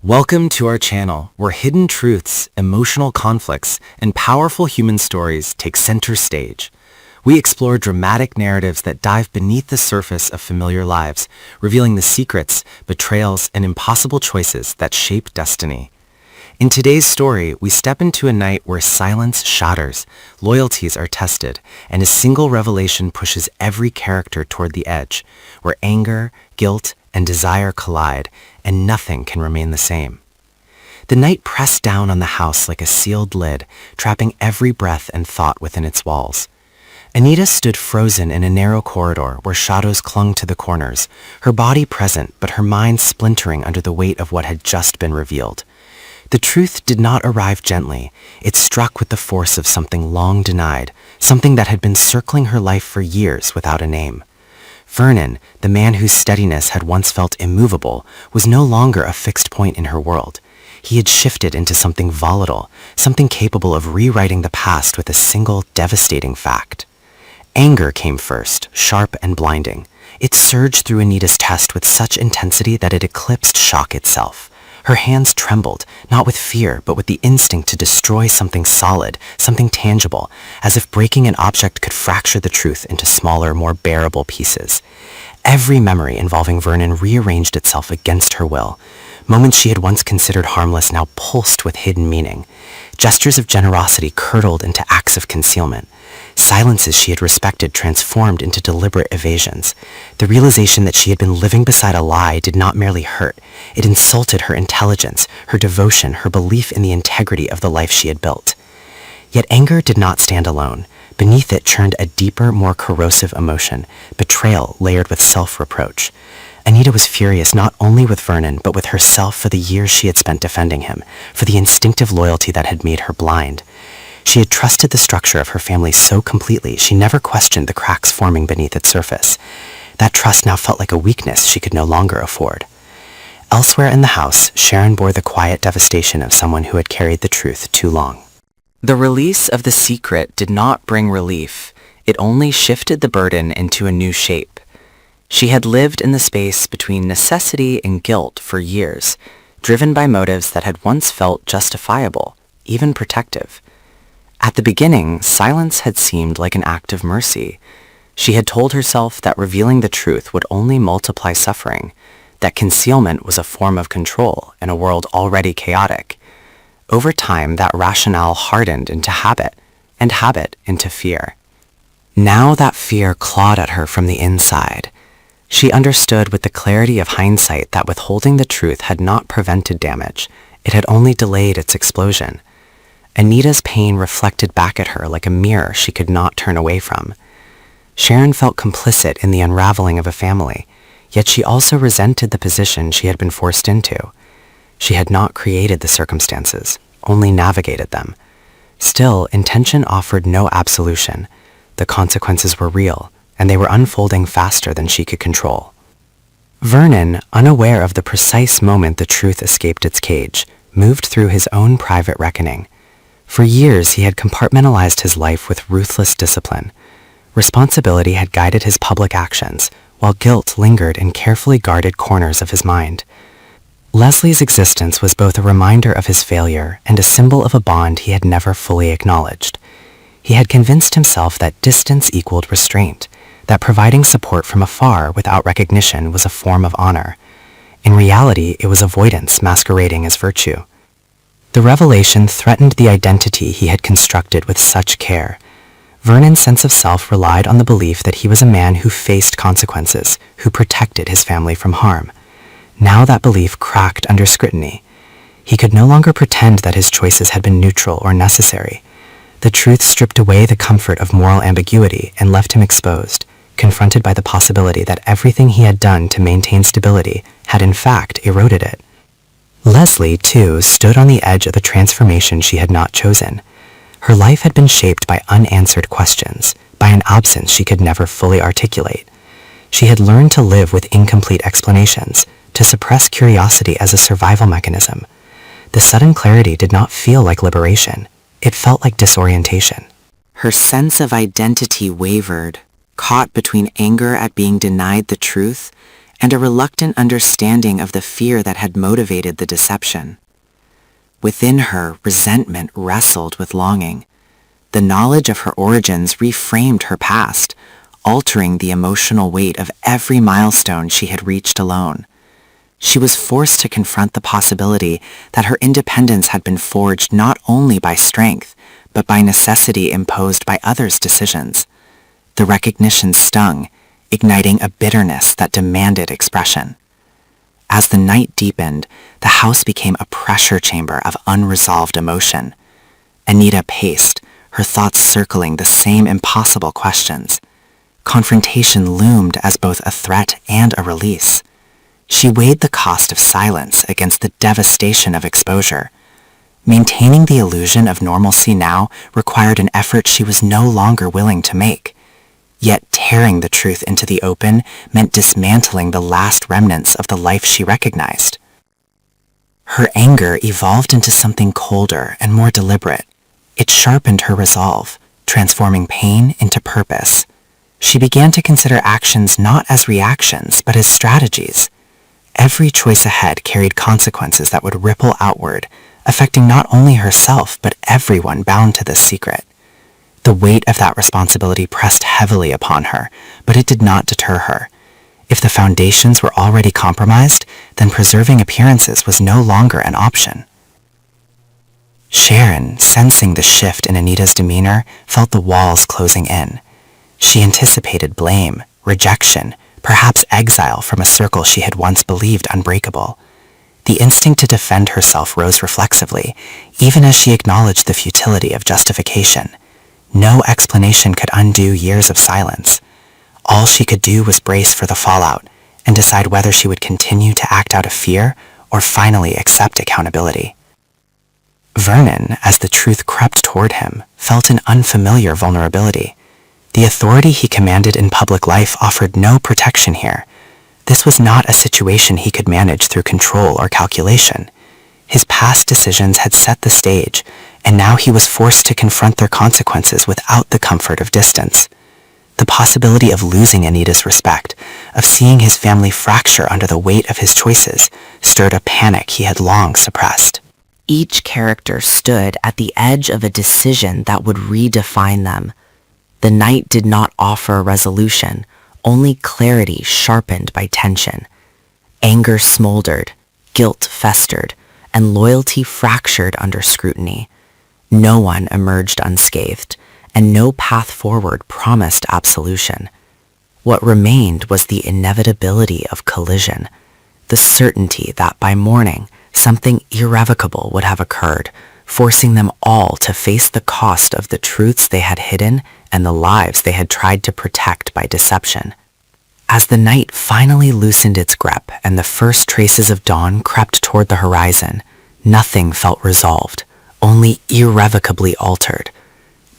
Welcome to our channel, where hidden truths, emotional conflicts, and powerful human stories take center stage. We explore dramatic narratives that dive beneath the surface of familiar lives, revealing the secrets, betrayals, and impossible choices that shape destiny. In today's story, we step into a night where silence shatters, loyalties are tested, and a single revelation pushes every character toward the edge, where anger, guilt, and desire collide, and nothing can remain the same. The night pressed down on the house like a sealed lid, trapping every breath and thought within its walls. Anita stood frozen in a narrow corridor where shadows clung to the corners, her body present but her mind splintering under the weight of what had just been revealed. The truth did not arrive gently. It struck with the force of something long denied, something that had been circling her life for years without a name. Vernon, the man whose steadiness had once felt immovable, was no longer a fixed point in her world. He had shifted into something volatile, something capable of rewriting the past with a single devastating fact. Anger came first, sharp and blinding. It surged through Anita's chest with such intensity that it eclipsed shock itself. Her hands trembled, not with fear, but with the instinct to destroy something solid, something tangible, as if breaking an object could fracture the truth into smaller, more bearable pieces. Every memory involving Vernon rearranged itself against her will. Moments she had once considered harmless now pulsed with hidden meaning. Gestures of generosity curdled into acts of concealment. Silences she had respected transformed into deliberate evasions. The realization that she had been living beside a lie did not merely hurt. It insulted her intelligence, her devotion, her belief in the integrity of the life she had built. Yet anger did not stand alone. Beneath it churned a deeper, more corrosive emotion, betrayal layered with self-reproach. Anita was furious not only with Vernon, but with herself for the years she had spent defending him, for the instinctive loyalty that had made her blind. She had trusted the structure of her family so completely she never questioned the cracks forming beneath its surface. That trust now felt like a weakness she could no longer afford. Elsewhere in the house, Sharon bore the quiet devastation of someone who had carried the truth too long. The release of the secret did not bring relief. It only shifted the burden into a new shape. She had lived in the space between necessity and guilt for years, driven by motives that had once felt justifiable, even protective. At the beginning, silence had seemed like an act of mercy. She had told herself that revealing the truth would only multiply suffering, that concealment was a form of control in a world already chaotic. Over time, that rationale hardened into habit, and habit into fear. Now that fear clawed at her from the inside. She understood with the clarity of hindsight that withholding the truth had not prevented damage. It had only delayed its explosion. Anita's pain reflected back at her like a mirror she could not turn away from. Sharon felt complicit in the unraveling of a family, yet she also resented the position she had been forced into. She had not created the circumstances, only navigated them. Still, intention offered no absolution. The consequences were real, and they were unfolding faster than she could control. Vernon, unaware of the precise moment the truth escaped its cage, moved through his own private reckoning. For years, he had compartmentalized his life with ruthless discipline. Responsibility had guided his public actions, while guilt lingered in carefully guarded corners of his mind. Leslie's existence was both a reminder of his failure and a symbol of a bond he had never fully acknowledged. He had convinced himself that distance equaled restraint, that providing support from afar without recognition was a form of honor. In reality, it was avoidance masquerading as virtue. The revelation threatened the identity he had constructed with such care. Vernon's sense of self relied on the belief that he was a man who faced consequences, who protected his family from harm. Now that belief cracked under scrutiny. He could no longer pretend that his choices had been neutral or necessary. The truth stripped away the comfort of moral ambiguity and left him exposed, confronted by the possibility that everything he had done to maintain stability had in fact eroded it. Leslie, too, stood on the edge of a transformation she had not chosen. Her life had been shaped by unanswered questions, by an absence she could never fully articulate. She had learned to live with incomplete explanations, to suppress curiosity as a survival mechanism. The sudden clarity did not feel like liberation. It felt like disorientation. Her sense of identity wavered, caught between anger at being denied the truth and a reluctant understanding of the fear that had motivated the deception. Within her, resentment wrestled with longing. The knowledge of her origins reframed her past, altering the emotional weight of every milestone she had reached alone. She was forced to confront the possibility that her independence had been forged not only by strength, but by necessity imposed by others' decisions. The recognition stung, igniting a bitterness that demanded expression. As the night deepened, the house became a pressure chamber of unresolved emotion. Anita paced, her thoughts circling the same impossible questions. Confrontation loomed as both a threat and a release. She weighed the cost of silence against the devastation of exposure. Maintaining the illusion of normalcy now required an effort she was no longer willing to make. Yet tearing the truth into the open meant dismantling the last remnants of the life she recognized. Her anger evolved into something colder and more deliberate. It sharpened her resolve, transforming pain into purpose. She began to consider actions not as reactions, but as strategies. Every choice ahead carried consequences that would ripple outward, affecting not only herself, but everyone bound to this secret. The weight of that responsibility pressed heavily upon her, but it did not deter her. If the foundations were already compromised, then preserving appearances was no longer an option. Sharon, sensing the shift in Anita's demeanor, felt the walls closing in. She anticipated blame, rejection, perhaps exile from a circle she had once believed unbreakable. The instinct to defend herself rose reflexively, even as she acknowledged the futility of justification. No explanation could undo years of silence. All she could do was brace for the fallout and decide whether she would continue to act out of fear or finally accept accountability. Vernon, as the truth crept toward him, felt an unfamiliar vulnerability. The authority he commanded in public life offered no protection here. This was not a situation he could manage through control or calculation. His past decisions had set the stage, and now he was forced to confront their consequences without the comfort of distance. The possibility of losing Anita's respect, of seeing his family fracture under the weight of his choices, stirred a panic he had long suppressed. Each character stood at the edge of a decision that would redefine them. The night did not offer a resolution, only clarity sharpened by tension. Anger smoldered, guilt festered, and loyalty fractured under scrutiny. No one emerged unscathed, and no path forward promised absolution. What remained was the inevitability of collision, the certainty that by morning something irrevocable would have occurred, forcing them all to face the cost of the truths they had hidden and the lives they had tried to protect by deception. As the night finally loosened its grip and the first traces of dawn crept toward the horizon, nothing felt resolved, only irrevocably altered.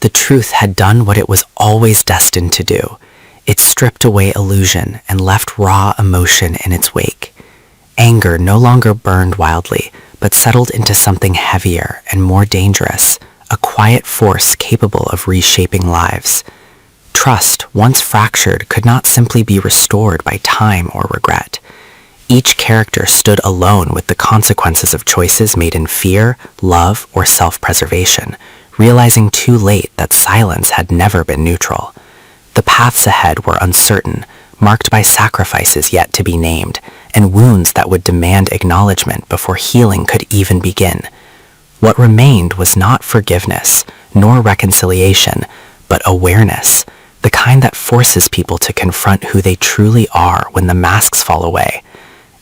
The truth had done what it was always destined to do. It stripped away illusion and left raw emotion in its wake. Anger no longer burned wildly, but settled into something heavier and more dangerous, a quiet force capable of reshaping lives. Trust, once fractured, could not simply be restored by time or regret. Each character stood alone with the consequences of choices made in fear, love, or self-preservation, realizing too late that silence had never been neutral. The paths ahead were uncertain, marked by sacrifices yet to be named, and wounds that would demand acknowledgement before healing could even begin. What remained was not forgiveness, nor reconciliation, but awareness, the kind that forces people to confront who they truly are when the masks fall away.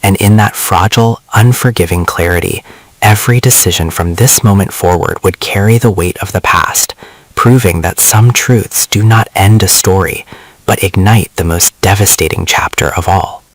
And in that fragile, unforgiving clarity, every decision from this moment forward would carry the weight of the past, proving that some truths do not end a story, but ignite the most devastating chapter of all.